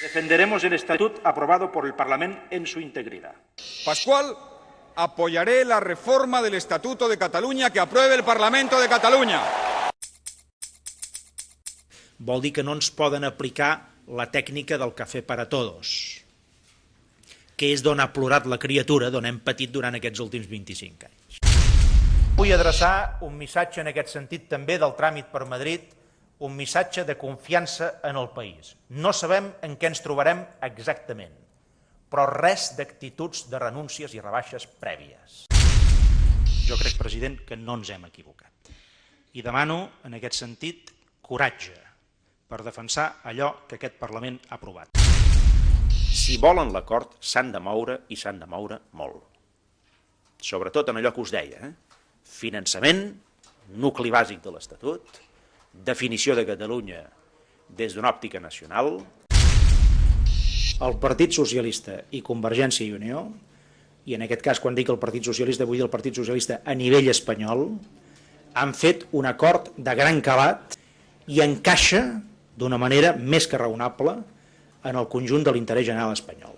Defenderemos el estatuto aprobado por el Parlamento en su integridad. Pascual, apoyaré la reforma del Estatuto de Catalunya que apruebe el Parlamento de Catalunya. Vol dir que no ens poden aplicar la tècnica del cafè per a tots, que és d'on ha plorat la criatura, d'on hem patit durant aquests últims 25 anys. Vull adreçar un missatge en aquest sentit també del tràmit per Madrid, un missatge de confiança en el país. No sabem en què ens trobarem exactament, però res d'actituds de renúncies i rebaixes prèvies. Jo crec, president, que no ens hem equivocat. I demano, en aquest sentit, coratge per defensar allò que aquest Parlament ha aprovat. Si volen l'acord, s'han de moure i s'han de moure molt. Sobretot en allò que us deia, finançament, nucli bàsic de l'Estatut, definició de Catalunya des d'una òptica nacional. El Partit Socialista i Convergència i Unió, i en aquest cas quan dic el Partit Socialista vull dir el Partit Socialista a nivell espanyol, han fet un acord de gran calat i encaixa d'una manera més que raonable en el conjunt de l'interès general espanyol.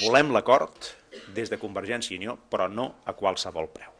Volem l'acord des de Convergència i Unió, però no a qualsevol preu.